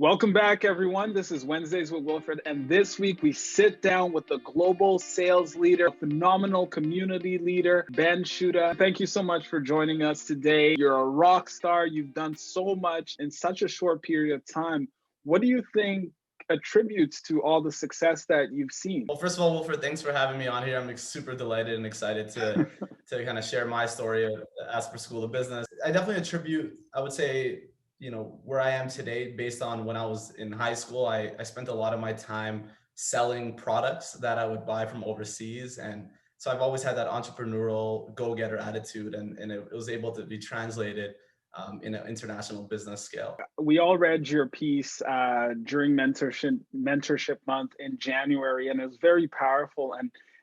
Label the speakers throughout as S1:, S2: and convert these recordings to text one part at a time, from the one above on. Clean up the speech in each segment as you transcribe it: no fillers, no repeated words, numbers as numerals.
S1: Welcome back, everyone. This is Wednesdays with Wilfred, and this week we sit down with the global sales leader, a phenomenal community leader, Ben Chutta. Thank you so much for joining us today. You're a rock star. You've done so much in such a short period of time. What do you think attributes to all the success that you've seen?
S2: Well, first of all, Wilfred, thanks for having me on here. I'm super delighted and excited to kind of share my story of Asper School of Business. I definitely attribute, I would say, where I am today based on when I was in high school. I spent a lot of my time selling products that I would buy from overseas. And so I've always had that entrepreneurial go-getter attitude, and it was able to be translated in an international business scale.
S1: We all read your piece during mentorship month in January, and it was very powerful.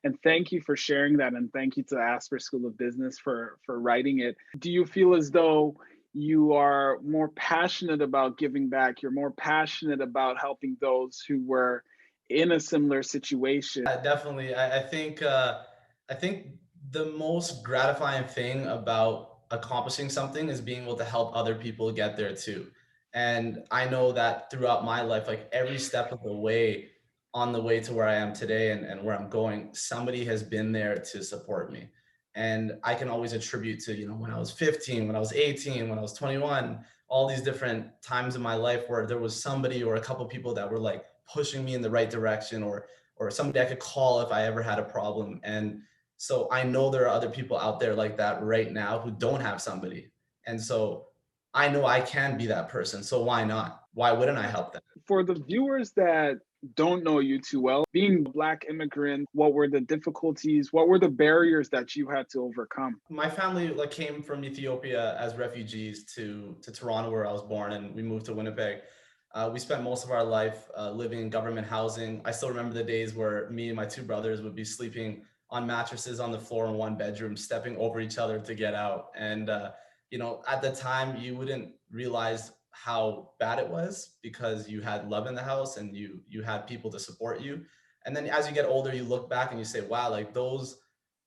S1: And thank you for sharing that, and thank you to the Asper School of Business for writing it. Do you feel as though you are more passionate about giving back? You're more passionate about helping those who were in a similar situation?
S2: Definitely. I think the most gratifying thing about accomplishing something is being able to help other people get there too. And I know that throughout my life, like every step of the way on the way to where I am today and where I'm going, somebody has been there to support me. And I can always attribute to, when I was 15, when I was 18, when I was 21, all these different times in my life where there was somebody or a couple of people that were like pushing me in the right direction, or somebody I could call if I ever had a problem. And so I know there are other people out there like that right now who don't have somebody. And so I know I can be that person. So why not? Why wouldn't I help them?
S1: For the viewers that don't know you too well, being a Black immigrant, what were the difficulties? What were the barriers that you had to overcome?
S2: My family came from Ethiopia as refugees to Toronto, where I was born, and we moved to Winnipeg. We spent most of our life living in government housing. I still remember the days where me and my two brothers would be sleeping on mattresses on the floor in one bedroom, stepping over each other to get out. And at the time, you wouldn't realize how bad it was because you had love in the house and you had people to support you. And then as you get older, you look back and you say, wow, like those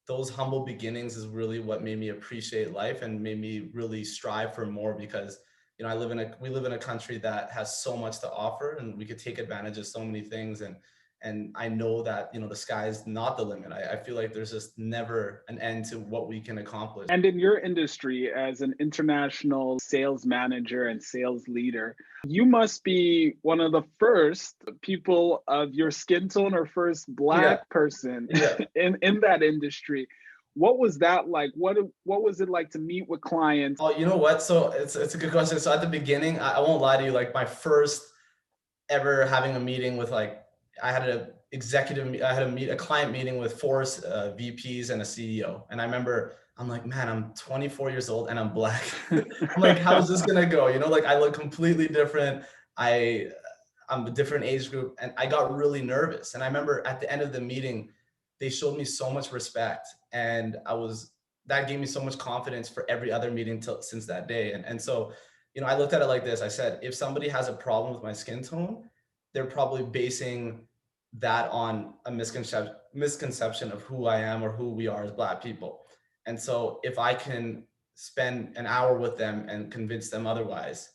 S2: humble beginnings is really what made me appreciate life and made me really strive for more, because we live in a country that has so much to offer, and we could take advantage of so many things. And I know that the sky is not the limit. I feel like there's just never an end to what we can accomplish.
S1: And in your industry, as an international sales manager and sales leader, you must be one of the first people of your skin tone or first Black person in that industry. What was that like? What was it like to meet with clients?
S2: Oh, you know what? So it's a good question. So at the beginning, I won't lie to you, like my first ever having a meeting with I had a client meeting with four VPs and a CEO. And I remember I'm like, man, I'm 24 years old and I'm Black. I'm like, how is this gonna go? I look completely different. I'm a different age group, and I got really nervous. And I remember at the end of the meeting, they showed me so much respect, and that gave me so much confidence for every other meeting since that day. And so, I looked at it like this. I said, if somebody has a problem with my skin tone, they're probably basing that on a misconception of who I am or who we are as Black people. And so if I can spend an hour with them and convince them otherwise,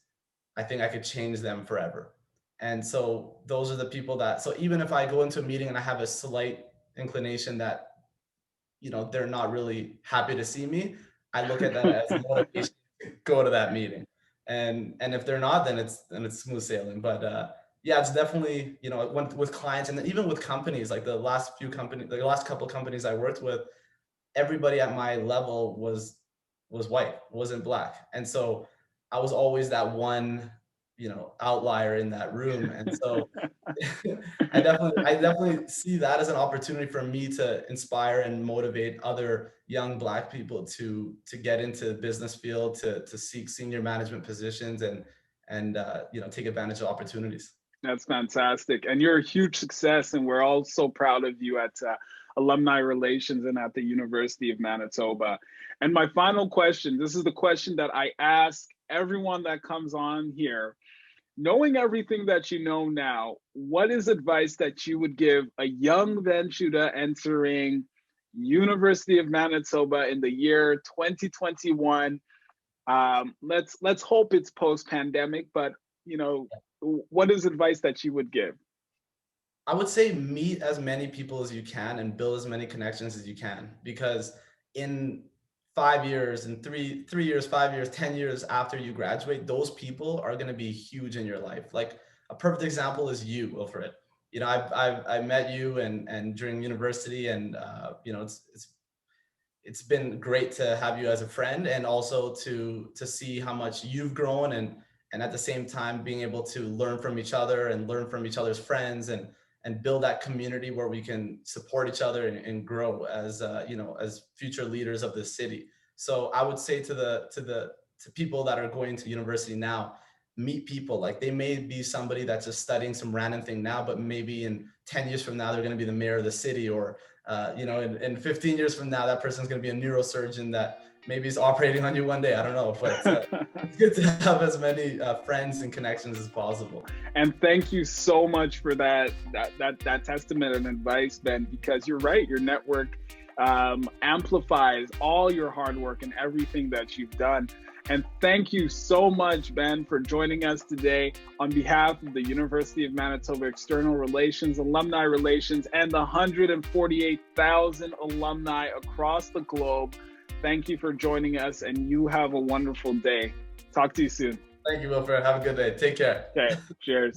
S2: I think I could change them forever. And so those are the people so even if I go into a meeting and I have a slight inclination that, they're not really happy to see me, I look at that as motivation to go to that meeting. And if they're not, then it's smooth sailing. But yeah, it's definitely, with clients and even with companies, like the last couple of companies I worked with, everybody at my level was white, wasn't Black. And so I was always that one, outlier in that room. And so I definitely see that as an opportunity for me to inspire and motivate other young Black people to get into the business field, to seek senior management positions and take advantage of opportunities.
S1: That's fantastic. And you're a huge success, and we're all so proud of you at Alumni Relations and at the University of Manitoba. And my final question, this is the question that I ask everyone that comes on here. Knowing everything that you know now, what is advice that you would give a young Ben Chutta entering University of Manitoba in the year 2021? Let's hope it's post-pandemic, but what is advice that you would give?
S2: I would say meet as many people as you can and build as many connections as you can, because in 5 years and 3 years, 5 years, 10 years after you graduate, those people are going to be huge in your life. Like a perfect example is you, Wilfred. You know, I met you and during university, and you know, it's been great to have you as a friend, and also to see how much you've grown, and at the same time being able to learn from each other and learn from each other's friends, and build that community where we can support each other and grow as you know, as future leaders of the city. So I would say to people that are going to university now, meet people. Like they may be somebody that's just studying some random thing now, but maybe in 10 years from now they're going to be the mayor of the city, or you know, in 15 years from now that person's going to be a neurosurgeon that maybe is operating on you one day. I don't know, but it's good to have as many friends and connections as possible.
S1: And thank you so much for that testament and advice, Ben, because you're right. Your network amplifies all your hard work and everything that you've done. And thank you so much, Ben, for joining us today on behalf of the University of Manitoba External Relations, Alumni Relations, and the 148,000 alumni across the globe. Thank you for joining us, and you have a wonderful day. Talk to you soon.
S2: Thank you, Wilfred. Have a good day. Take care.
S1: Okay, cheers.